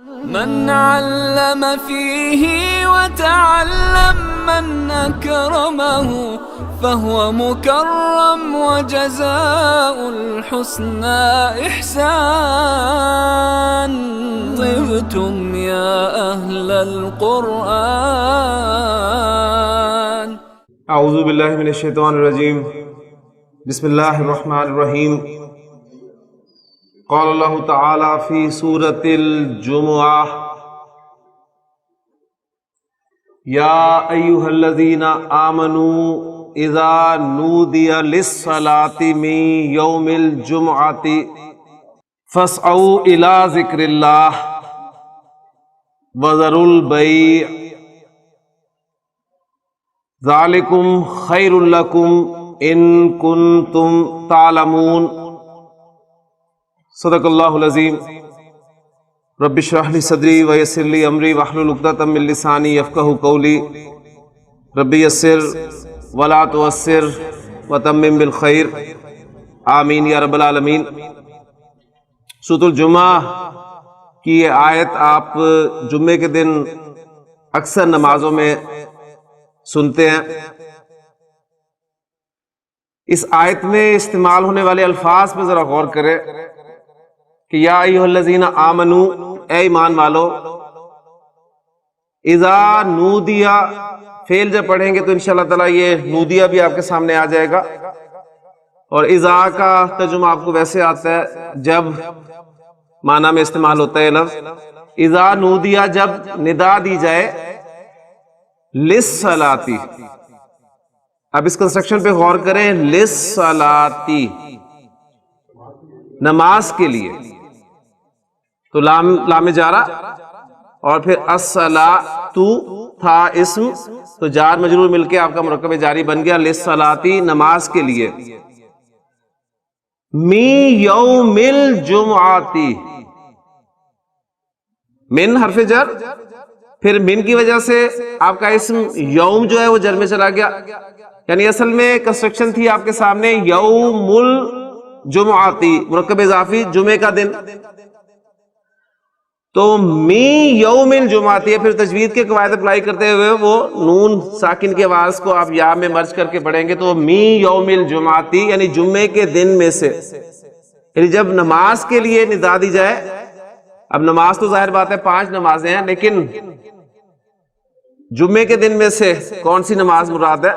من علم فيه وتعلم من أكرمه فهو مكرم وجزاء الحسنى إحسان. طبتم يا أهل القرآن. اعوذ باللہ من الشیطان الرجیم. بسم اللہ الرحمن الرحیم. قال اللہ تعالی فی سورۃ الجمعہ یا ایھا الذین آمنوا اذا نودی للصلاۃ من یوم الجمعۃ فاسعوا الی ذکر اللہ وذروا البیع ذالکم خیر لکم ان کنتم تعلمون. صدق اللہ العظیم. رب اشرح لی صدری ویسر لی امری واحلل عقدۃ من لسانی یفقہوا قولی. رب یسر ولا تعسر وتمم بالخیر. آمین یا رب العالمین. سورۃ الجمعہ کی یہ آیت آپ جمعے کے دن اکثر نمازوں میں سنتے ہیں. اس آیت میں استعمال ہونے والے الفاظ پہ ذرا غور کریں کہ یا ایھا الذین آمنو، اے ایمان والو. اذا نودیا، فعل جب پڑھیں گے تو انشاءاللہ تعالیٰ یہ نودیا بھی آپ کے سامنے آ جائے گا. اور اذا کا ترجمہ آپ کو ویسے آتا ہے جب معنی میں استعمال ہوتا ہے لفظ. اذا نودیا، جب ندا دی جائے للصلاۃ. اب اس کنسٹرکشن پہ غور کریں. للصلاۃ، نماز کے لیے، تو لام جارہ اور پھر الصلاۃ تھا اسم، تو جار مجرور مل کے آپ کا مرکب جاری بن گیا. للصلاۃ، نماز کے لیے. من یوم الجمعۃ، من حرف جر، پھر من کی وجہ سے آپ کا اسم یوم جو ہے وہ جر میں چلا گیا. یعنی اصل میں کنسٹرکشن تھی آپ کے سامنے یوم الجمعۃ، مرکب اضافی، جمعے کا دن. تو می یوم الجمعۃ، پھر تجوید کے قواعد اپلائی کرتے ہوئے وہ نون ساکن کی آواز کو آپ یا میں مرج کر کے پڑھیں گے تو می یوم الجمعۃ یعنی جمعے کے دن میں سے. یعنی جب نماز کے لیے ندا دی جائے. اب نماز تو ظاہر بات ہے 5 نمازیں ہیں، لیکن جمعے کے دن میں سے کون سی نماز مراد ہے؟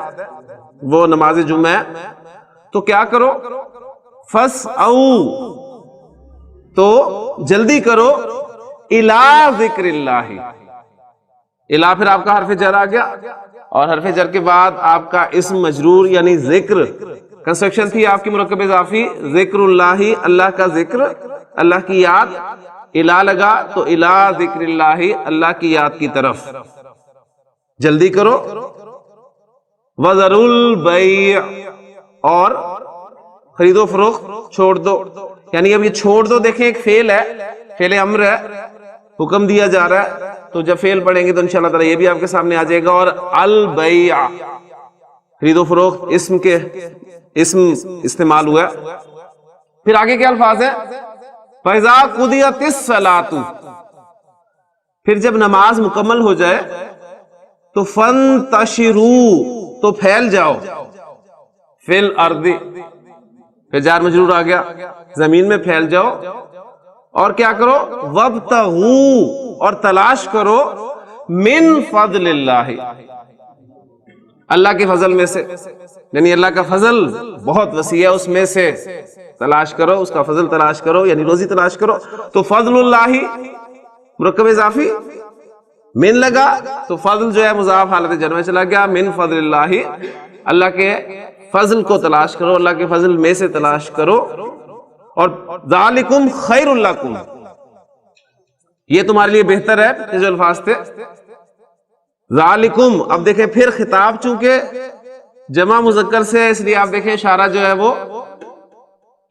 وہ نماز جمعہ ہے. تو کیا کرو؟ فَاسْعَوْا، تو جلدی کرو. اِلَىٰ ذِکْرِ اللَّهِ، اِلَىٰ پھر آپ کا حرف جر آ گیا، اور حرف جر کے بعد آپ کا اسم مجرور یعنی ذکر. کنسٹرکشن تھی آپ کی مرکب اضافی ذکر اللہ، اللہ کا ذکر، اللہ کی یاد. اِلَىٰ لگا تو اِلَىٰ ذِکْرِ اللَّهِ، اللہ کی یاد کی طرف جلدی کرو. وَذَرُوا الْبَيْعَ، اور خرید و فروخت چھوڑ دو. یعنی اب یہ چھوڑ دو، دیکھیں ایک فعل ہے، فعل امر ہے، حکم دیا جا رہا ہے. تو جب فعل پڑھیں گے تو انشاءاللہ تعالیٰ یہ بھی آپ کے سامنے آ جائے گا. اور البیع، خرید و فروخت، اسم استعمال ہوا ہے. پھر آگے کیا الفاظ ہے؟ فَإِذَا قُضِيَتِ الصَّلَاةُ، پھر جب نماز مکمل ہو جائے تو فَانْتَشِرُوا، تو پھیل جاؤ. فِي الْأَرْضِ، پھر جار مجرور آ گیا، زمین میں پھیل جاؤ. اور کیا کرو؟ وَابْتَغُوا، اور تلاش کرو. مِن فَضْلِ اللَّهِ، اللہ کے فضل میں سے. یعنی اللہ کا فضل بہت وسیع ہے، اس میں سے تلاش کرو، اس کا فضل تلاش کرو، یعنی روزی تلاش کرو. تو فضل اللہ مرکب اضافی، من لگا تو فضل جو ہے مضاف حالت جر میں چلا گیا. من فضل اللہ، اللہ کے فضل کو تلاش کرو، اللہ کے فضل میں سے تلاش کرو. اور ذالکم خیر لکم، یہ تمہارے لیے بہتر ہے. یہ جو الفاظ تھے ذالکم، اب دیکھیں پھر خطاب چونکہ جمع مذکر سے ہے، اس لیے آپ دیکھیں اشارہ جو ہے وہ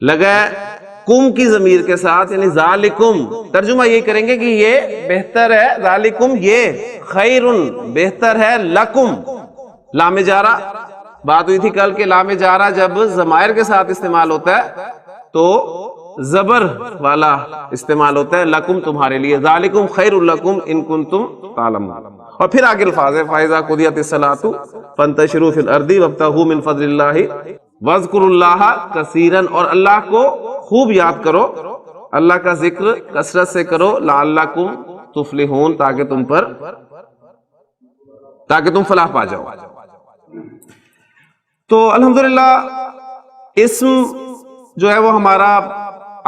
لگا ہے کم کی ضمیر کے ساتھ، یعنی ذالکم. ترجمہ یہی کریں گے کہ یہ بہتر ہے. ذالکم، یہ خیرن، بہتر ہے. لکم، لام جارہ، بات ہوئی تھی کل کہ لام جارہ جب ضمائر کے ساتھ استعمال ہوتا ہے تو زبر والا استعمال ہوتا ہے، لکم تمہارے لیے، ذالکم خیر لکم ان کنتم تعلمون. اور پھر آگے الفاظ ہے فَإِذَا قُضِيَتِ الصَّلَاةُ فَانتَشِرُوا فِي الْأَرْضِ وَابْتَغُوا مِن فَضْلِ اللَّهِ وَاذْكُرُوا اللَّهَ كَثِيرًا، اور اللہ کو خوب یاد کرو، اللہ کا ذکر کثرت سے کرو، لعلکم تفلحون، تاکہ تم فلاح پا جاؤ. تو الحمدللہ اسم جو ہے وہ ہمارا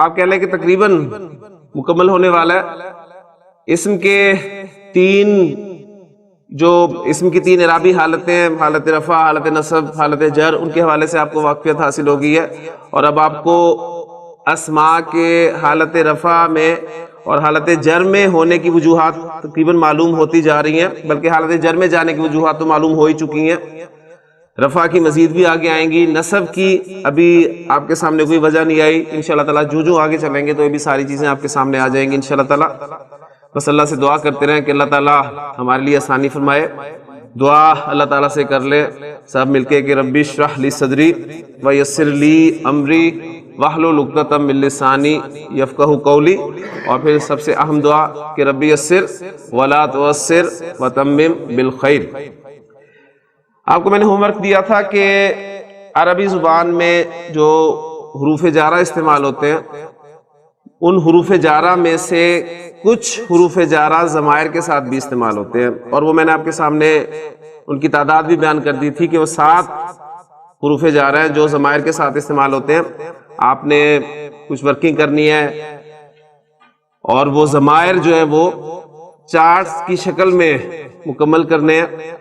آپ کہہ لیں کہ تقریباً مکمل ہونے والا ہے. اسم کے اسم کی تین اعرابی حالتیں، حالت رفع، حالت نصب، حالت جر، ان کے حوالے سے آپ کو واقفیت حاصل ہو گئی ہے. اور اب آپ کو اسماء کے حالت رفع میں اور حالت جر میں ہونے کی وجوہات تقریباً معلوم ہوتی جا رہی ہیں، بلکہ حالت جر میں جانے کی وجوہات تو معلوم ہو ہی چکی ہیں. رفع کی مزید بھی آگے آئیں گی، نصب کی ابھی آپ کے سامنے کوئی وجہ نہیں آئی، انشاءاللہ تعالیٰ جو آگے چلیں گے تو یہ بھی ساری چیزیں آپ کے سامنے آ جائیں گی انشاءاللہ تعالیٰ. بس اللہ سے دعا کرتے رہیں کہ اللہ تعالیٰ ہمارے لیے آسانی فرمائے. دعا اللہ تعالیٰ سے کر لیں سب مل کے کہ ربی اشرح لی صدری ویسر لی امری واحلل عقدۃ من لسانی یفقہوا قولی، اور پھر سب سے اہم دعا کہ ربی یسر ولا تعسر وتمم بالخیر. آپ کو میں نے ہوم ورک دیا تھا کہ عربی زبان میں جو حروف جارہ استعمال ہوتے ہیں، ان حروف جارہ میں سے کچھ حروف جارہ ضمائر کے ساتھ بھی استعمال ہوتے ہیں، اور وہ میں نے آپ کے سامنے ان کی تعداد بھی بیان کر دی تھی کہ وہ 7 حروف جارہ ہیں جو ضمائر کے ساتھ استعمال ہوتے ہیں. آپ نے کچھ ورکنگ کرنی ہے اور وہ ضمائر جو ہیں وہ چارٹس کی شکل میں مکمل کرنے ہیں.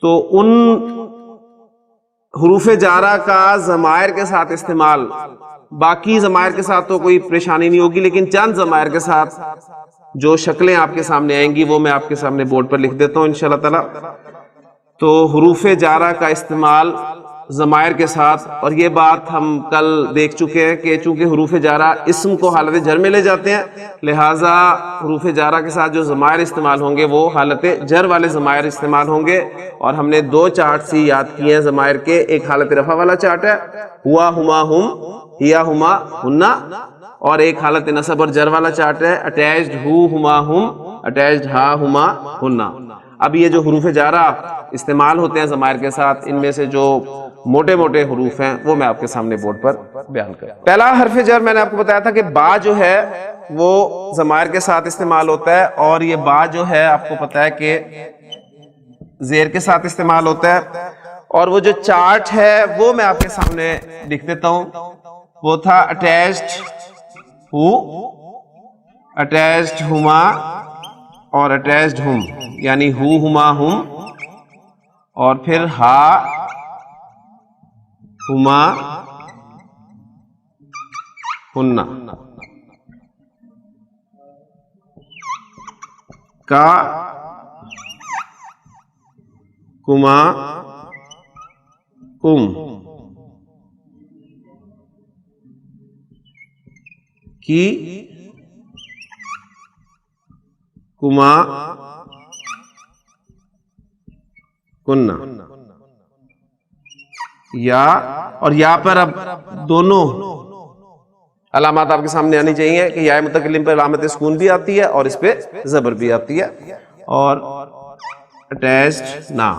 تو ان حروف جارہ کا ضمائر کے ساتھ استعمال، باقی ضمائر کے ساتھ تو کوئی پریشانی نہیں ہوگی، لیکن چند ضمائر کے ساتھ جو شکلیں آپ کے سامنے آئیں گی وہ میں آپ کے سامنے بورڈ پر لکھ دیتا ہوں انشاءاللہ تعالی. تو حروف جارہ کا استعمال ضمائر کے ساتھ، اور یہ بات ہم کل دیکھ چکے ہیں کہ چونکہ حروف جارہ اسم کو حالت جر میں لے جاتے ہیں، لہٰذا حروف جارہ کے ساتھ جو ضمائر استعمال ہوں گے وہ حالت جر والے ضمائر استعمال ہوں گے. اور ہم نے 2 چارٹ ہی یاد کیے ہیں ضمائر کے، ایک حالت رفع والا چارٹ ہے ہوا ہما ہم ہیا ہما ہننا، اور ایک حالت نصب اور جر والا چارٹ ہے اٹیچڈ ہو ہما ہم اٹیچڈ ہا ہما ہننا. اب یہ جو حروف جارہ استعمال ہوتے ہیں ضمائر کے ساتھ، ان میں سے جو موٹے موٹے حروف ہیں وہ میں آپ کے سامنے بورڈ پر بیان کروں. پہلا حرف جر میں نے آپ کو بتایا تھا کہ با جو ہے وہ ضمائر کے ساتھ استعمال ہوتا ہے، اور یہ با جو ہے آپ کو پتا ہے کہ زیر کے ساتھ استعمال ہوتا ہے. اور وہ جو چارٹ ہے وہ میں آپ کے سامنے لکھ دیتا ہوں، وہ تھا اٹیچڈ ہو، اٹیچڈ ہما اور اٹیچڈ ہم، یعنی ہو ہما ہم، اور پھر ہا ہما ہننا، کا کما کم، کی کما کننا. یا اور یا پر اب دونوں علامات آپ کے سامنے آنی چاہیے کہ یا متکلم پر علامت سکون بھی آتی ہے اور اس پہ زبر بھی آتی ہے. اور اٹیچڈ نا.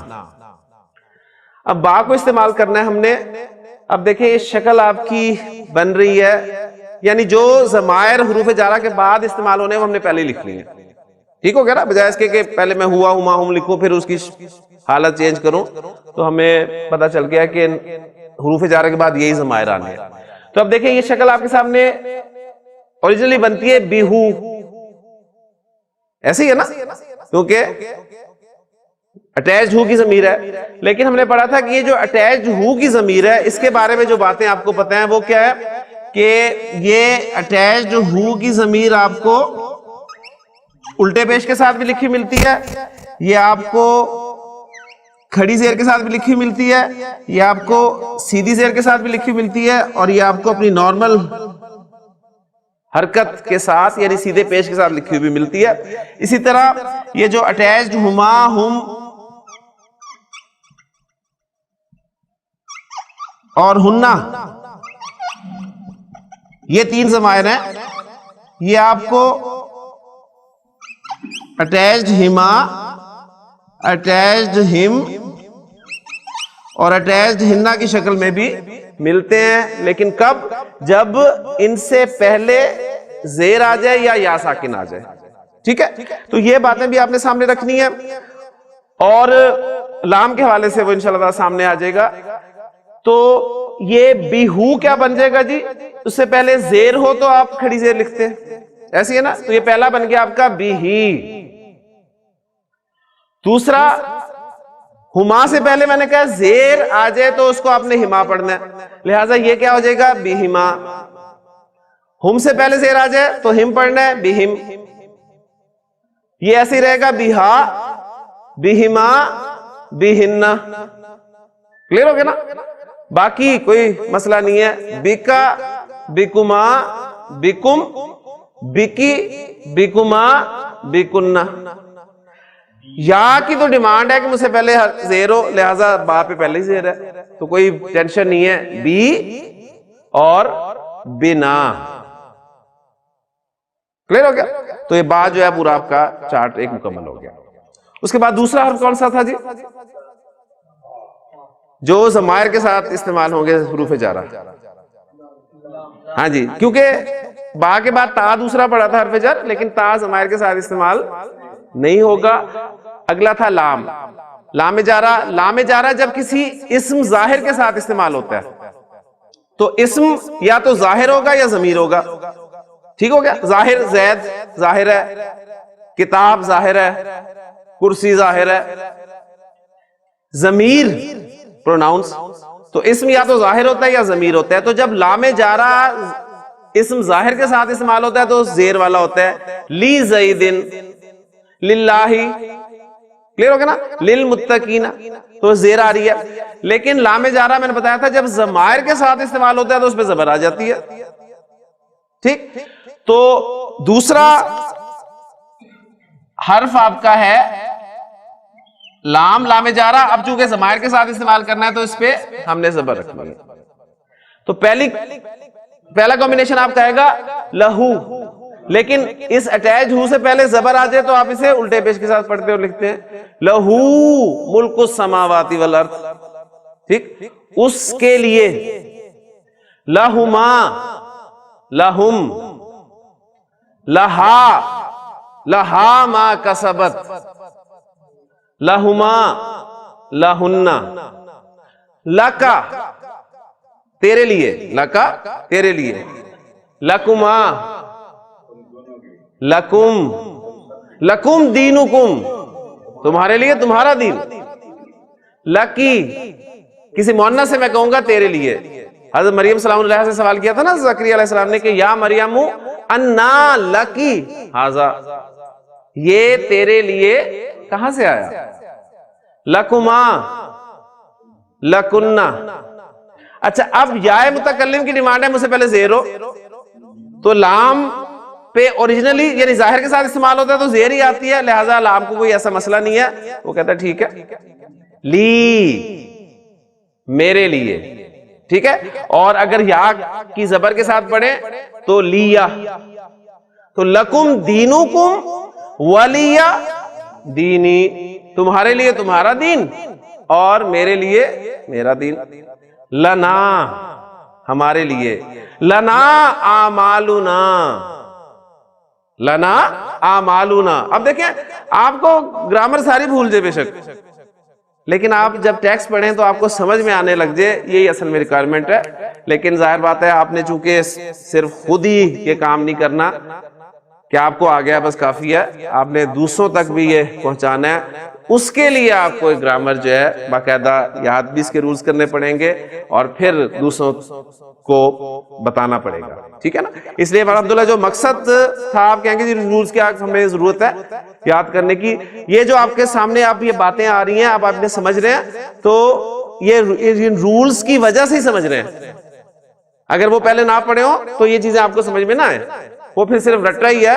اب با کو استعمال کرنا ہے ہم نے. اب دیکھیں یہ شکل آپ کی بن رہی ہے، یعنی جو ضمائر حروف جارہ کے بعد استعمال ہونے وہ ہم نے پہلے لکھ لی ہیں. ٹھیک ہو گیا نا، بجائے اس کے کہ پہلے میں ہوا ہما ہم لکھوں پھر اس کی حالت چینج کروں. تو ہمیں پتہ چل گیا کہ حروف جارہ کے بعد یہی ضمائر آنے ہیں. تو اب دیکھیں یہ شکل آپ کے سامنے اوریجنلی بنتی ہے بیہو، ایسے ہی ہے نا، کیونکہ اٹیچڈ ہو کی ضمیر ہے. لیکن ہم نے پڑھا تھا کہ یہ جو اٹیچڈ ہو کی ضمیر ہے اس کے بارے میں جو باتیں آپ کو پتہ ہیں وہ کیا ہے کہ یہ اٹیچڈ ہو کی ضمیر آپ کو الٹے پیش کے ساتھ بھی لکھی ملتی ہے، یہ آپ کو کھڑی زیر کے ساتھ بھی لکھی ملتی ہے، یہ آپ کو سیدھی زیر کے ساتھ بھی لکھی ملتی ہے، اور یہ آپ کو اپنی نارمل حرکت کے ساتھ یعنی سیدھے پیش کے ساتھ لکھی ہوئی بھی ملتی ہے. اسی طرح یہ جو اٹیچڈ ہما ہم اور ہننا، یہ 3 ضمائر ہیں. یہ آپ کو اٹیچڈ ہما، اٹیچڈ ہم اور اٹیچڈ ہنا کی شکل میں بھی ملتے ہیں. لیکن کب؟ جب ان سے پہلے زیر آ جائے یا ساکن آ جائے. ٹھیک ہے، تو یہ باتیں بھی آپ نے سامنے رکھنی ہے. اور لام کے حوالے سے وہ انشاءاللہ تعالی سامنے آ جائے گا. تو یہ بیہو کیا بن جائے گا جی؟ اس سے پہلے زیر ہو تو آپ کھڑی زیر لکھتے ہیں، ایسی ہے نا. تو یہ پہلا بن گیا آپ کا بیہی. دوسرا، ہما سے پہلے میں نے کہا زیر آ جائے تو اس کو آپ نے ہما پڑھنا ہے، لہٰذا یہ کیا ہو جائے گا؟ بیہما. ہم سے پہلے زیر آ جائے تو ہم پڑھنا ہے، بیہم. یہ ایسے ہی رہے گا، بیہا، بیہما، بیہنہ. کلیئر ہو گیا نا؟ باقی کوئی مسئلہ نہیں ہے. بکا، بکما، بکم، بکی، بکما، بکنہ. یا کی تو ڈیمانڈ ہے کہ مجھ سے پہلے زیر ہو، لہذا با پہ پہلے ہی زیر ہے، تو کوئی ٹینشن نہیں ہے. بی اور بنا. کلیئر ہو گیا؟ تو یہ با جو ہے پورا آپ کا چارٹ ایک مکمل ہو گیا. اس کے بعد دوسرا حرف کون سا تھا جی؟ جو ضمائر کے ساتھ استعمال ہوں گے حروف جارہ. ہاں جی، کیونکہ با کے بعد تا دوسرا پڑا تھا حرف جر، لیکن تا ضمائر کے ساتھ استعمال نہیں ہوگا. اگلا تھا لام. لام جارہ. لام جارہ جب کسی اسم ظاہر کے ساتھ استعمال ہوتا ہے تو اسم یا تو ظاہر ہوگا یا ضمیر ہوگا. ٹھیک ہو گیا؟ ظاہر زید ظاہر ہے، کتاب ظاہر ہے، کرسی ظاہر ہے. ضمیر پروناؤنس. تو اسم یا تو ظاہر ہوتا ہے یا ضمیر ہوتا ہے. تو جب لام جارہ اسم ظاہر کے ساتھ استعمال ہوتا ہے تو زیر والا ہوتا ہے. لی زیدن، للہ. کلیئر ہو گیا نا؟ للمتقین، تو زیر آ رہی ہے. لیکن لام جارہ میں نے بتایا تھا جب ضمائر کے ساتھ استعمال ہوتا ہے تو اس پہ زبر آ جاتی ہے. ٹھیک. تو دوسرا حرف آپ کا ہے لام. لام جارہ اب چونکہ ضمائر کے ساتھ استعمال کرنا ہے تو اس پہ ہم نے زبر رکھنا ہے. تو پہلا کمبینیشن آپ کہے گا لہو. لیکن اس اٹیچ ہو سے پہلے زبر آ جائے تو آپ اسے الٹے پیش کے ساتھ پڑھتے اور لکھتے ہیں لہو ملک السماوات والارض. ٹھیک. اس کے لیے. لہما، لہم، لہا، لہا ما کسبت، لہما، لہنہ. لکا تیرے لیے، لکا تیرے لیے. لکما، لکم، لکم دینکم تمہارے لیے تمہارا دین. لکی کسی مؤنث سے میں کہوں گا تیرے لیے. حضرت مریم سلام اللہ سے سوال کیا تھا نا زکریا علیہ السلام نے کہ یا مریم انا لکی ھذا، یہ تیرے لیے کہاں سے آیا؟ لکما، لکنہ. اچھا اب یا متکلم کی ڈیمانڈ ہے مجھ سے پہلے زیر ہو، تو لام پہ اوریجنلی یعنی ظاہر کے ساتھ استعمال ہوتا ہے تو زیر ہی آتی ہے، لہذا لام کو کوئی ایسا مسئلہ نہیں ہے. وہ کہتا ہے ٹھیک ہے. لی میرے لیے. ٹھیک ہے. اور اگر یا کی زبر کے ساتھ پڑھیں تو لیا. تو لکم دینکم ولی دینی، تمہارے لیے تمہارا دین اور میرے لیے میرا دین. لنا ہمارے لیے. لنا اعمالنا، لنا اعمالنا. اب دیکھیں آپ کو گرامر ساری بھول جائے بے شک، لیکن آپ جب ٹیکسٹ پڑھیں تو آپ کو سمجھ میں آنے لگ جائے. یہی اصل میں ریکوائرمنٹ ہے. لیکن ظاہر بات ہے آپ نے چونکہ صرف خود ہی یہ کام نہیں کرنا کہ آپ کو آ گیا بس کافی ہے، آپ نے دوسروں تک بھی یہ پہنچانا ہے. اس کے لیے آپ کو گرامر جو ہے باقاعدہ یاد بھی اس کے رولز کرنے پڑیں گے اور پھر دوسروں کو بتانا پڑے گا. ٹھیک ہے نا؟ اس لیے الحمدللہ جو مقصد تھا آپ کہیں گے رولز کی ہمیں ضرورت ہے یاد کرنے کی. یہ جو آپ کے سامنے آپ یہ باتیں آ رہی ہیں آپ نے سمجھ رہے ہیں تو یہ رولز کی وجہ سے ہی سمجھ رہے ہیں. اگر وہ پہلے نہ پڑھے ہوں تو یہ چیزیں آپ کو سمجھ میں نہ آئے. وہ پھر صرف رٹا ہی ہے.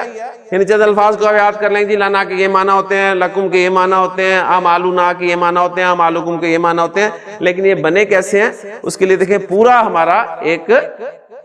یعنی چند الفاظ کو یاد کر لیں جی لانا کے یہ معنی ہوتے ہیں، لکم کے یہ معنی ہوتے ہیں، اعمالنا کے یہ معنی ہوتے ہیں، اعمالکم کے یہ معنی ہوتے ہیں. لیکن یہ بنے کیسے ہیں اس کے لیے دیکھیں پورا ہمارا ایک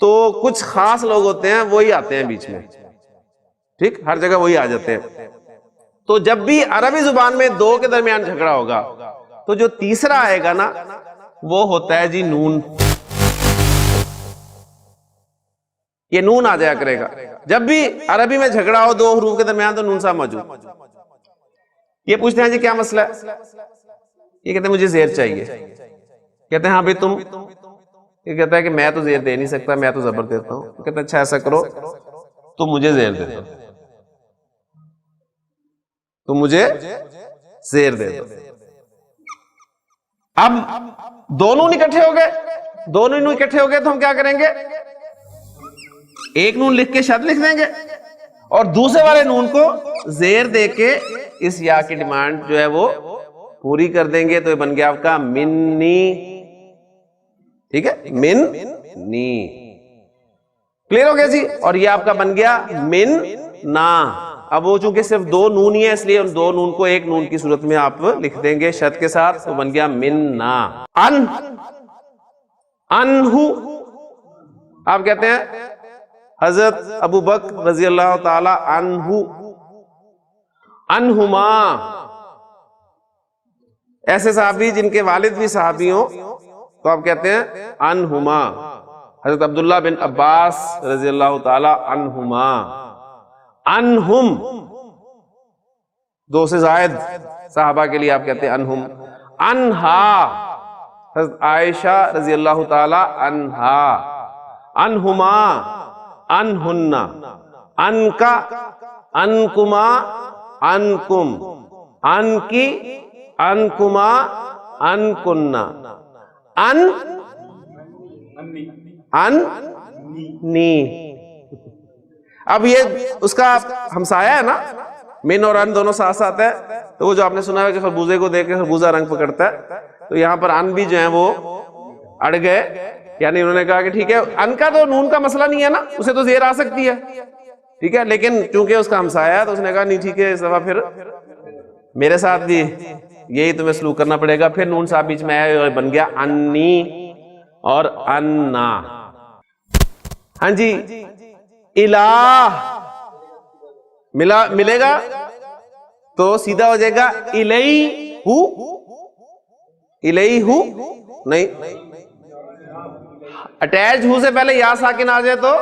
تو کچھ خاص لوگ ہوتے ہیں وہی آتے ہیں بیچ میں, ٹھیک, ہر جگہ وہی آ جاتے ہیں. تو جب بھی عربی زبان میں دو کے درمیان جھگڑا ہوگا تو جو تیسرا آئے گا نا وہ ہوتا ہے جی نون. یہ نون آ جایا کرے گا جب بھی عربی میں جھگڑا ہو دو حروف کے درمیان, تو نون صاحب موجود. یہ پوچھتے ہیں جی کیا مسئلہ ہے, یہ کہتے ہیں مجھے زیر چاہیے. کہتے ہیں ہاں بھائی تم, یہ کہتا ہے کہ میں تو زیر دے نہیں سکتا, میں تو زبر دیتا ہوں. کہتے ہیں اچھا ایسا کرو تو مجھے زیر دے دو, تو مجھے زیر دے دو. اب دونوں اکٹھے ہو گئے, دونوں اکٹھے ہو گئے تو ہم کیا کریں گے, ایک نون لکھ کے شد لکھ دیں گے اور دوسرے والے نون کو زیر دے کے اس یا کی ڈیمانڈ جو ہے وہ پوری کر دیں گے. تو یہ بن گیا آپ کا منی, ٹھیک ہے, من نی, کلیئر ہو گیا جی. اور یہ آپ کا بن گیا من نا. اب وہ چونکہ صرف دو نون ہی ہے اس لیے ان دو نون کو ایک نون کی صورت میں آپ لکھ دیں گے شد کے ساتھ, تو بن گیا من نا. ان, انہو, آپ کہتے ہیں حضرت ابو بکر رضی اللہ تعالی عنہ, انہما, ایسے صحابی جن کے والد بھی صحابی ہوں تو آپ کہتے ہیں انہما. حضرت عبداللہ بن عباس رضی اللہ تعالی عنہما. انہم, دو سے زائد صحابہ کے لیے آپ کہتے ہیں انہم. انہا, حضرت عائشہ رضی اللہ تعالی عنہا. انہما, انہن, انکا, انکما, انکم, انکی, انکما, انکن, ان, ان, نی. اب یہ اس کا ہمسایہ ہے نا, من اور ان دونوں ساتھ ساتھ ہے, تو وہ جو آپ نے سنا ہے کہ خربوزے کو دیکھ کے خربوزہ رنگ پکڑتا ہے, تو یہاں پر ان بھی جو ہیں وہ اڑ گئے. یعنی انہوں نے کہا کہ ٹھیک ہے ان کا تو نون کا مسئلہ نہیں ہے نا, اسے تو زیر آ سکتی ہے, ٹھیک ہے, لیکن چونکہ اس کا ہمسایہ ہے تو اس نے کہا نہیں ٹھیک ہے, اس دفعہ پھر میرے ساتھ بھی یہی تمہیں سلوک کرنا پڑے گا. پھر نون صاحب بیچ میں آیا اور بن گیا انی اور انا. ہاں جی, الہ ملے گا تو سیدھا ہو جائے گا الیہو, الیہو نہیں, اٹیچ ہو سے پہلے یا ساکن آ جائے تو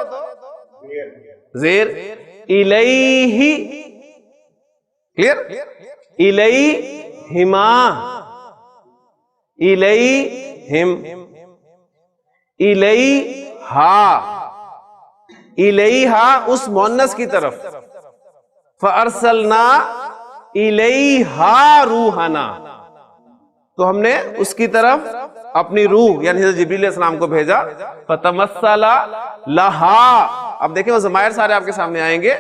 زیر. الیہی, کلیئر, الیہما, الیہم, الیہا, الیہا اس مؤنث کی طرف. فارسلنا الیہا روحنا, تو ہم نے اس کی طرف اپنی روح یعنی حضرت جبریل علیہ السلام کو بھیجا. فتمثل لہا, اب دیکھیں وہ ضمائر سارے آپ کے سامنے آئیں گے.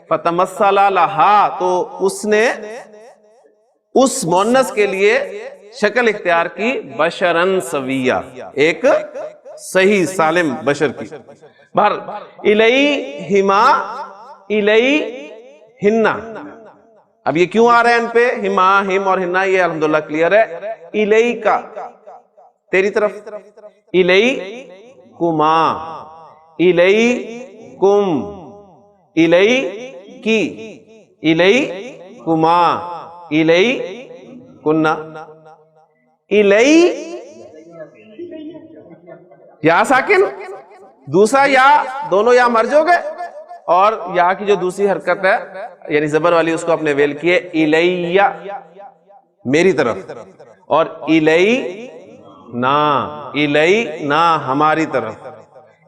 فتمثل لہا, تو اس نے اس مؤنث کے لیے شکل اختیار کی بشرن سویہ, ایک صحیح سالم بشر کی. بہر الیہما, الیہن, اب یہ کیوں آ رہے ہیں ان پہ ہما, ہم اور ہنا, یہ الحمدللہ کلیئر ہے. الیکا تیری طرف, الیکما, الیکم, الیکی, الیکما, الیکن, الی یا ساکن, دوسرا یا, دونوں یا مرج ہو گئے, اور یا کی جو دوسری حرکت ہے یعنی زبر والی اس کو اپنے ویل کیے. الیہ میری طرف, اور الینا, الینا ہماری طرف.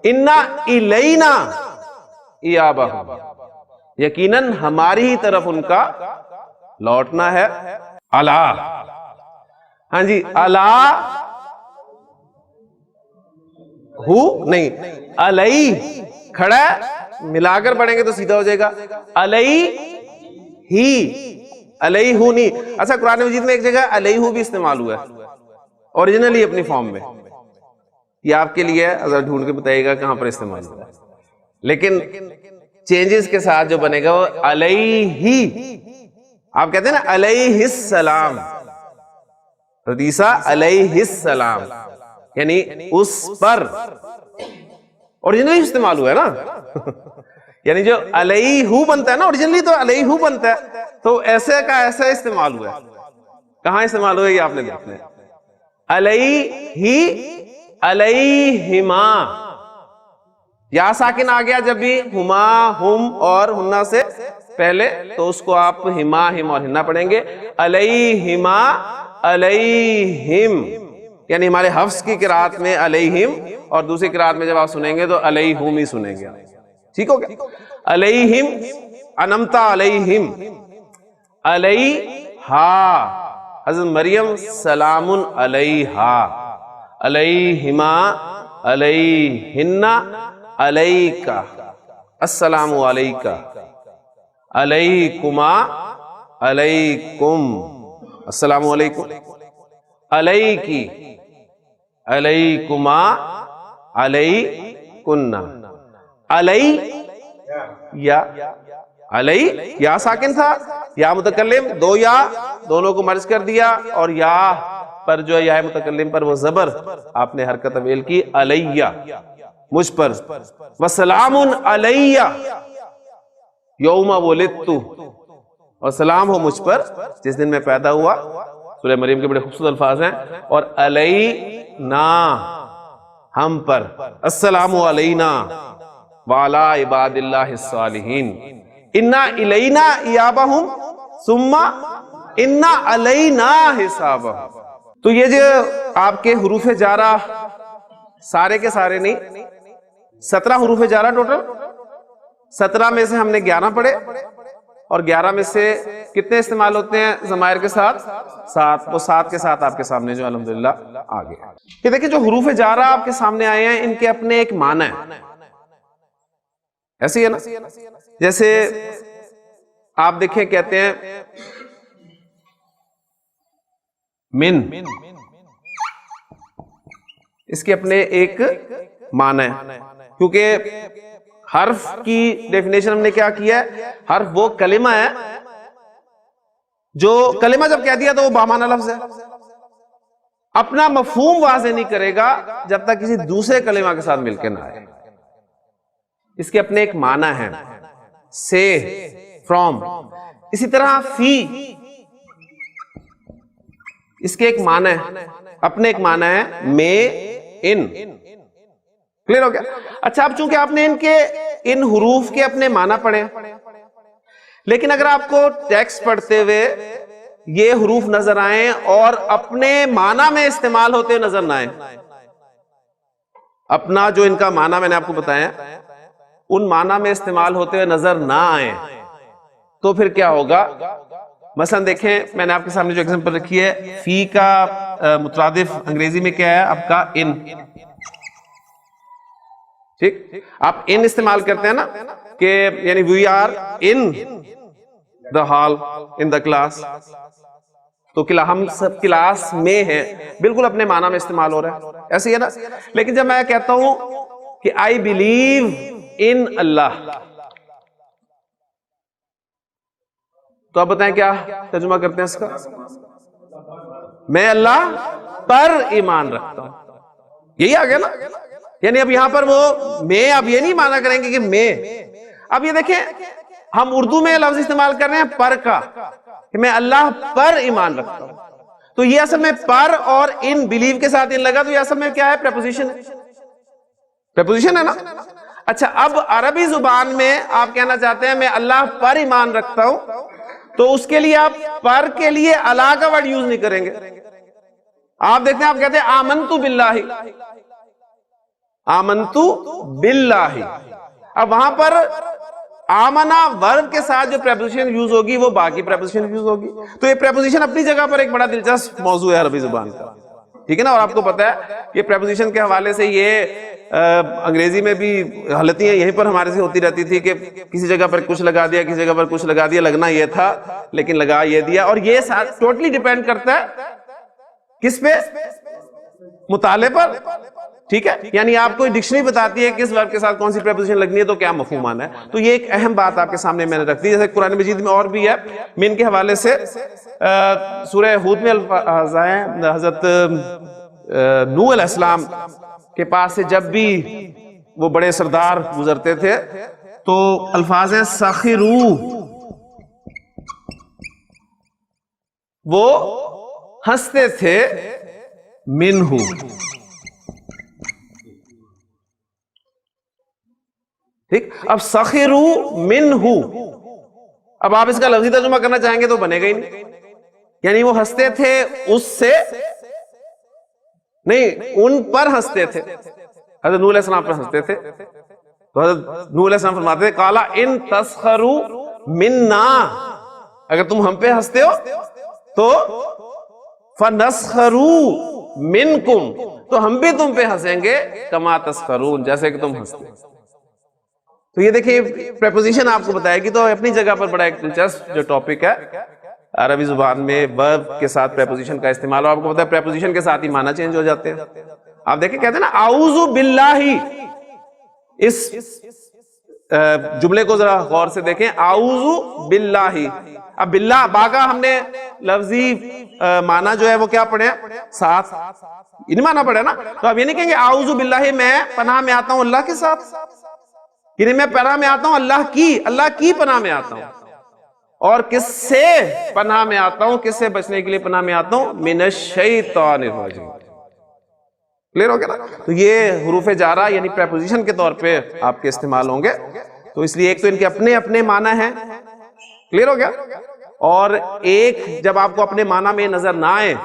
انا الینا ایابہم, یقیناً ہماری ہی طرف ان کا لوٹنا ہے. الا, ہاں جی, الا ہو نہیں, علی کھڑا ہے, ملا کر پڑھیں گے تو سیدھا ہو جائے گا. علی ہی, علی ہو نہیں. اچھا قرآن مجید میں ایک جگہ علی ہو بھی استعمال ہوا ہے اوریجنلی اپنی فارم میں, یہ آپ کے لیے اگر ڈھونڈ کے بتائیے گا کہاں پر استعمال ہوا ہے, لیکن چینجز کے ساتھ جو بنے گا وہ علیہ, آپ کہتے ہیں نا علیہ السلام, عیسیٰ علیہ السلام, یعنی اس پر, اوریجنلی استعمال ہوا ہے نا یعنی جو علیہ بنتا ہے نا اوریجنلی تو علیہ بنتا ہے، تو ایسے کا ایسا استعمال ہوا ہے. کہاں استعمال ہوا یہ آپ نے دیکھنا ہے. علیہ علیہما، یا ساکن آ گیا جب بھی ہما ہم اور ہنہ سے پہلے تو اس کو آپ ہما ہم اور ہنہ پڑھیں گے. علیہما علیہم، یعنی ہمارے حفظ کی قرات میں علیہم اور دوسری قرات میں جب آپ سنیں گے تو علیہم ہی سنیں گے. ٹھیک ہو گیا. علیہم انمتا علیہم، علیہا حضرت مریم سلام علیہا، علیہما علیہن علیکا السلام علیکا، علیکما علیکم السلام علیکم، علیکی علیکما علیکن، علی یا علی یا ساکن تھا، یا متکلم دو یا دونوں کو مرج کر دیا اور یا پر جو یا متکلم پر وہ زبر آپ نے حرکت اویل کی، علیہ مجھ پر، وسلام علیہ یوم ولدت، اور سلام ہو مجھ پر جس دن میں پیدا ہوا. سورہ مریم کے بڑے خوبصورت الفاظ ہیں. اور علینا ہم پر، السلام علینا وعلی عباد اللہ الصالحین، انا الینا ایابہم ثم انا علینا حسابہم. تو یہ جو آپ کے حروف جارہ سارے کے سارے نہیں، 17 حروف جارہ ٹوٹل، 17 میں سے ہم نے 11 پڑھے، اور 11 میں سے کتنے استعمال ہوتے ہیں ضمائر کے ساتھ؟ 7. وہ 7 کے ساتھ آپ کے سامنے جو الحمدللہ آگے. یہ دیکھیں جو حروف جارہ آپ کے سامنے آئے ہیں ان کے اپنے ایک معنی ہے. ایسی ہے نا، جیسے آپ دیکھیں کہتے ہیں من، اس کے اپنے ایک معنی ہے، کیونکہ حرف کی ڈیفینیشن ہم نے کیا کیا ہے، حرف وہ کلمہ ہے جو کلمہ جب کہہ دیا تو وہ بامعنی لفظ ہے، اپنا مفہوم واضح نہیں کرے گا جب تک کسی دوسرے کلمہ کے ساتھ مل کے نہ آئے. اس کے اپنے ایک معنی ہے، سے، فرام. اسی طرح فی، اس کے ایک معنی ہے، اپنے ایک معنی ہے میں، ان. کلیئر ہو گیا؟ اچھا اب چونکہ آپ نے ان حروف کے اپنے معنی پڑھے، لیکن اگر آپ کو ٹیکسٹ پڑھتے ہوئے یہ حروف نظر آئیں اور اپنے معنی میں استعمال ہوتے ہوئے نظر نہ آئیں، اپنا جو ان کا معنی میں نے آپ کو بتایا ان معنی میں استعمال ہوتے ہوئے نظر نہ آئیں تو پھر کیا ہوگا؟ مثلا دیکھیں میں نے آپ کے سامنے جو ایگزامپل رکھی ہے، فی کا مترادف انگریزی میں کیا ہے آپ کا؟ ان. ٹھیک، آپ ان استعمال کرتے ہیں نا کہ یعنی we are in the hall, in the class, تو ہم سب کلاس میں ہیں، بالکل اپنے معنی میں استعمال ہو رہا ہے. ایسے ہی ہے نا. لیکن جب میں کہتا ہوں کہ آئی بلیو ان اللہ، تو آپ بتائیں کیا ترجمہ کرتے ہیں اس کا؟ میں اللہ پر ایمان رکھتا ہوں. یہی آ گیا نا. یعنی اب یہاں پر وہ میں، اب یہ نہیں مانا کریں گے کہ میں. اب یہ دیکھیں ہم اردو میں لفظ استعمال کر رہے ہیں پر کا، کہ میں اللہ پر ایمان رکھتا ہوں. تو یہ اصل میں پر اور ان بلیو کے ساتھ ان لگا، تو یہ اصل میں کیا ہے؟ پریپوزیشن ہے. پریپوزیشن ہے نا. اچھا اب عربی زبان میں آپ کہنا چاہتے ہیں میں اللہ پر ایمان رکھتا ہوں، تو اس کے لیے آپ پر کے لیے اللہ کا ورڈ یوز نہیں کریں گے. آپ دیکھتے ہیں آپ کہتے ہیں آمنتو باللہ، آمنتو باللہ. اب وہاں پر آمنا ورب کے ساتھ جو پریپوزیشن یوز ہوگی وہ باقی پریپوزیشن یوز ہوگی. تو یہ پریپوزیشن اپنی جگہ پر ایک بڑا دلچسپ موضوع ہے عربی زبان کا. ٹھیک ہے نا. اور آپ کو پتا ہے کہ پریپوزیشن کے حوالے سے یہ انگریزی میں بھی غلطیاں یہیں پر ہمارے سے ہوتی رہتی تھی کہ کسی جگہ پر کچھ لگا دیا، کسی جگہ پر کچھ لگا دیا، لگنا یہ تھا لیکن لگا یہ دیا. اور یہ ٹوٹلی ڈیپینڈ کرتا ہے کس پہ؟ مطالعے پر. ٹھیک ہے. یعنی آپ کو ڈکشنری بتاتی ہے کس ورب کے ساتھ کون سی پریپوزیشن لگنی ہے تو کیا مفہوم آنا ہے. تو یہ ایک اہم بات آپ کے سامنے میں نے رکھ دی. جیسے قرآن مجید میں اور بھی ہے من کے حوالے سے. سورہ ہود میں الفاظ ہیں حضرت نوح علیہ السلام کے پاس سے جب بھی وہ بڑے سردار گزرتے تھے، تو الفاظ ہیں سخرو، وہ ہنستے تھے، منہ، ٹھیک. اب سخرو منہ، اب آپ اس کا لفظی ترجمہ کرنا چاہیں گے تو بنے گا ہی نہیں. یعنی وہ ہنستے تھے اس سے نہیں، ان پر ہنستے تھے. حضرت نوح علیہ السلام پر ہنستے تھے تو حضرت نوح علیہ السلام فرماتے تھے قالا ان تسخروا منا، اگر تم ہم پہ ہنستے ہو تو فنسخروا منکم، تو ہم بھی تم پہ ہنسیں گے کما تسخرون، جیسے کہ تم ہنستے. تو یہ دیکھیں پریپوزیشن آپ کو بتائے گی، تو اپنی جگہ پر بڑا ایک دلچسپ جو ٹاپک ہے عربی زبان میں ورب کے ساتھ پریپوزیشن کا استعمال. اور آپ کو پتا ہے پریپوزیشن کے ساتھ ہی معنی چینج ہو جاتے ہیں. آپ دیکھیں کہتے ہیں نا اعوذ باللہ، اس جملے کو ذرا غور سے دیکھیں، اعوذ باللہ. اب باللہ با کا ہم نے لفظی معنی جو ہے وہ کیا پڑھے، ساتھ یہ معنی پڑھے نا. تو اب یہ نہیں کہیں گے اعوذ باللہ میں پناہ میں آتا ہوں اللہ کے ساتھ، یعنی میں پناہ میں آتا ہوں اللہ کی پناہ میں آتا ہوں. اور کس سے پناہ میں آتا ہوں، کس سے بچنے کے لیے پناہ میں آتا ہوں، من الشیطان الرجیم. کلیئر ہو گیا نا. تو یہ حروف جارہ یعنی پریپوزیشن کے طور پہ آپ کے استعمال ہوں گے. تو اس لیے ایک تو ان کے اپنے اپنے معنی ہیں، کلیئر ہو گیا. اور ایک جب آپ کو اپنے معنی میں نظر نہ آئے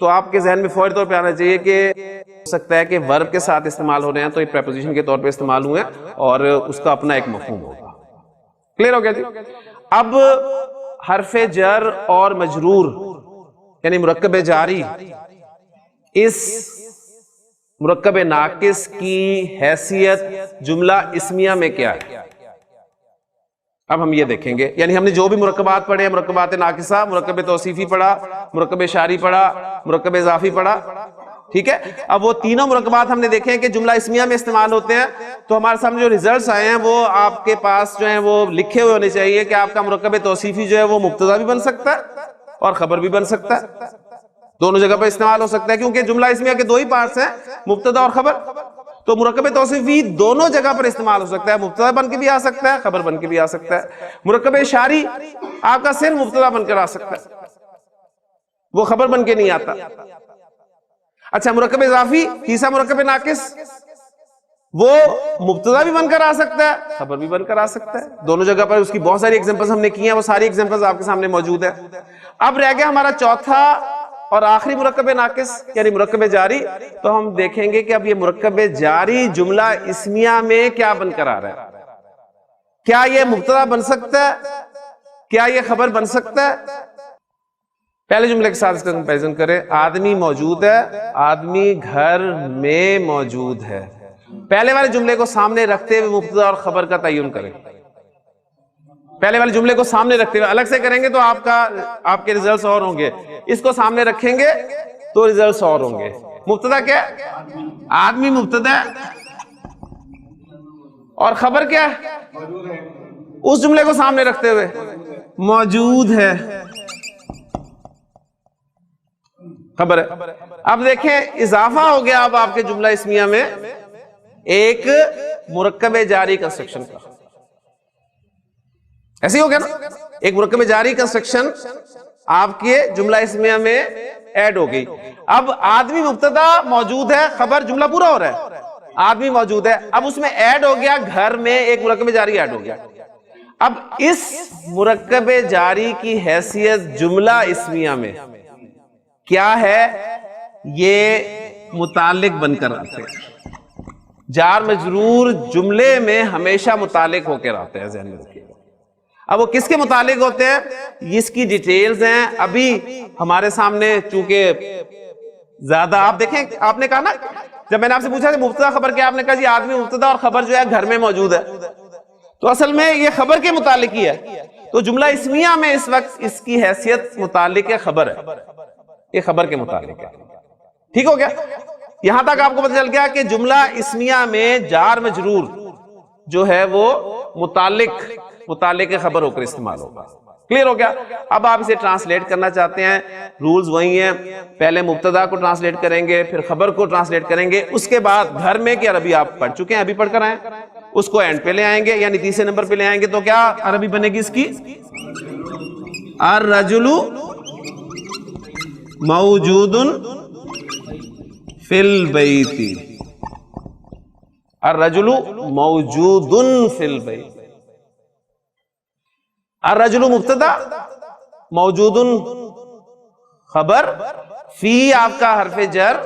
تو آپ کے ذہن میں فوری طور پہ آنا چاہیے کہ ہو سکتا ہے کہ ورب کے ساتھ استعمال ہو رہے ہیں تو یہ پریپوزیشن کے طور پہ استعمال ہوئے ہیں اور اس کا اپنا ایک مفہوم ہوگا. کلیئر ہو گیا جی. اب حرف جر اور مجرور یعنی مرکب جاری، اس مرکب ناقص کی حیثیت جملہ اسمیہ میں کیا ہے، اب ہم یہ دیکھیں گے. یعنی ہم نے جو بھی مرکبات پڑھے، مرکبات ناقصہ، مرکب توصیفی پڑھا، مرکب شاری پڑھا، مرکب اضافی پڑھا، ٹھیک ہے. اب وہ تینوں مرکبات ہم نے دیکھے ہیں کہ جملہ اسمیہ میں استعمال ہوتے ہیں. تو ہمارے سامنے جو ریزلٹس آئے ہیں وہ آپ کے پاس جو ہیں وہ لکھے ہوئے ہونے چاہیے کہ آپ کا مرکب توصیفی جو ہے وہ مبتدا بھی بن سکتا ہے اور خبر بھی بن سکتا ہے، دونوں جگہ پر استعمال ہو سکتا ہے کیونکہ جملہ اسمیہ کے دو ہی پارٹس ہیں، مبتدا اور خبر. تو مرکب توصیفی دونوں جگہ پر استعمال ہو سکتا ہے، مبتدا بن کے بھی آ سکتا ہے، خبر بن کے بھی آ سکتا ہے. مرکب شاری آپ کا صرف مبتدا بن کر آ سکتا ہے، وہ خبر بن کے نہیں آتا. اچھا مرکب اضافی تیسرا مرکب ناقص، وہ مبتدا بھی بن کر آ سکتا ہے، خبر بھی بن کر آ سکتا ہے. دونوں جگہ پر اس کی بہت ساری ایگزامپلز ہم نے کی ہیں، وہ ساری ایگزامپلز آپ کے سامنے موجود ہیں. اب رہ گیا ہمارا چوتھا اور آخری مرکب ناقص یعنی مرکب جاری. تو ہم دیکھیں گے کہ اب یہ مرکب جاری جملہ اسمیہ میں کیا بن کر آ رہا ہے. کیا یہ مبتدا بن سکتا ہے، کیا یہ خبر بن سکتا ہے؟ پہلے جملے کے ساتھ اس کا کمپیریزن کریں. آدمی موجود ہے، آدمی گھر میں موجود ہے. پہلے والے جملے کو سامنے رکھتے ہوئے مبتدا اور خبر کا تعین کریں. پہلے والے جملے کو سامنے رکھتے ہوئے، الگ سے کریں گے تو آپ کے ریزلٹس اور ہوں گے. اس کو سامنے رکھیں گے تو ریزلٹس اور ہوں گے. مبتدا کیا ہے؟ آدمی مبتدا اور خبر کیا ہے؟ اس جملے کو سامنے رکھتے ہوئے موجود ہے، خبر ہے. اب دیکھیں اضافہ ہو گیا اب آپ کے جملہ اسمیہ میں ایک مرکب جاری کنسٹرکشن کا. ایسے ہی ہو گیا نا، ایک مرکب جاری کنسٹرکشن آپ کے جملہ اسمیہ میں ایڈ ہو گئی. اب آدمی مبتدا موجود ہے، خبر جملہ پورا ہو رہا ہے، آدمی موجود ہے. اب اس میں ایڈ ہو گیا گھر میں ایک مرکب جاری ایڈ ہو گیا. اب اس مرکب جاری کی حیثیت جملہ اسمیہ میں کیا ہے؟ یہ متعلق بن کر آتے ہیں. جار مجرور جملے میں ہمیشہ متعلق ہو کر آتے ہیں، ذہن میں رکھیے. اب وہ کس کے متعلق ہوتے ہیں اس کی ڈیٹیلز ہیں ابھی ہمارے سامنے. چونکہ زیادہ آپ دیکھیں، آپ نے کہا نا جب میں نے آپ سے پوچھا کہ مبتدا خبر کیا، آپ نے کہا جی آدمی مبتدا اور خبر جو ہے گھر میں موجود ہے. تو اصل میں یہ خبر کے متعلق ہی ہے. تو جملہ اسمیہ میں اس وقت اس کی حیثیت متعلق خبر ہے، یہ خبر کے متعلق ہے. ٹھیک ہو گیا؟ یہاں تک آپ کو پتہ چل گیا کہ جملہ اسمیہ میں جار مجرور جو ہے وہ متعلق خبر ہو کر استعمال ہوگا. کلیئر ہو گیا؟ اب آپ اسے ٹرانسلیٹ کرنا چاہتے ہیں، رولز وہی ہیں، پہلے مبتدا کو ٹرانسلیٹ کریں گے، پھر خبر کو ٹرانسلیٹ کریں گے، اس کے بعد گھر میں کی عربی آپ پڑھ چکے ہیں، ابھی پڑھ کر آئیں، اس کو اینڈ پہ لے آئیں گے، یعنی تیسرے نمبر پہ لے آئیں گے، تو کیا عربی بنے گی اس کی؟ الرجل موجود فی البیت، الرجل موجود فی البیت، الرجل مبتدا، موجود خبر، فی آپ کا حرف جر،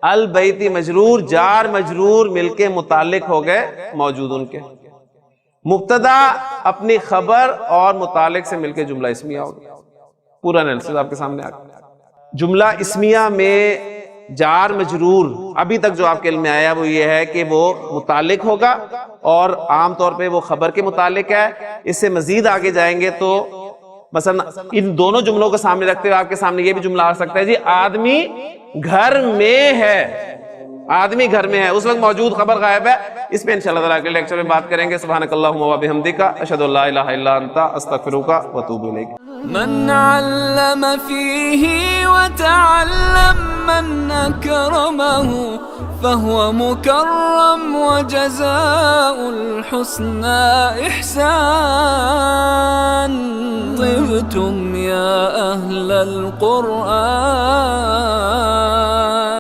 البیت مجرور، جار مجرور مل کے متعلق ہو گئے موجود کے، مبتدا اپنی خبر اور متعلق سے مل کے جملہ اسمیہ ہو گیا، پورا انالیسس آپ کے سامنے آ گیا۔ جملہ اسمیہ میں جار مجرور ابھی تک جو آپ کے علم میں آیا وہ یہ ہے کہ وہ متعلق ہوگا اور عام طور پہ وہ خبر کے متعلق ہے۔ اس سے مزید آگے جائیں گے تو مثلا ان دونوں جملوں کو سامنے رکھتے ہوئے آپ کے سامنے یہ بھی جملہ آ سکتا ہے، جی آدمی گھر میں ہے، آدمی گھر میں ہے، اس وقت موجود خبر غائب ہے۔ اس پہ انشاءاللہ تعالیٰ اگلے لیکچر میں بات کریں گے۔ سبحانک اللہم و بحمدک، اشہد ان لا الہ الا انت، استغفرک و اتوب الیک۔ من علم فيه وتعلم من أكرمه فهو مكرم وجزاء الحسنى إحسان. طبتم يا أهل القرآن.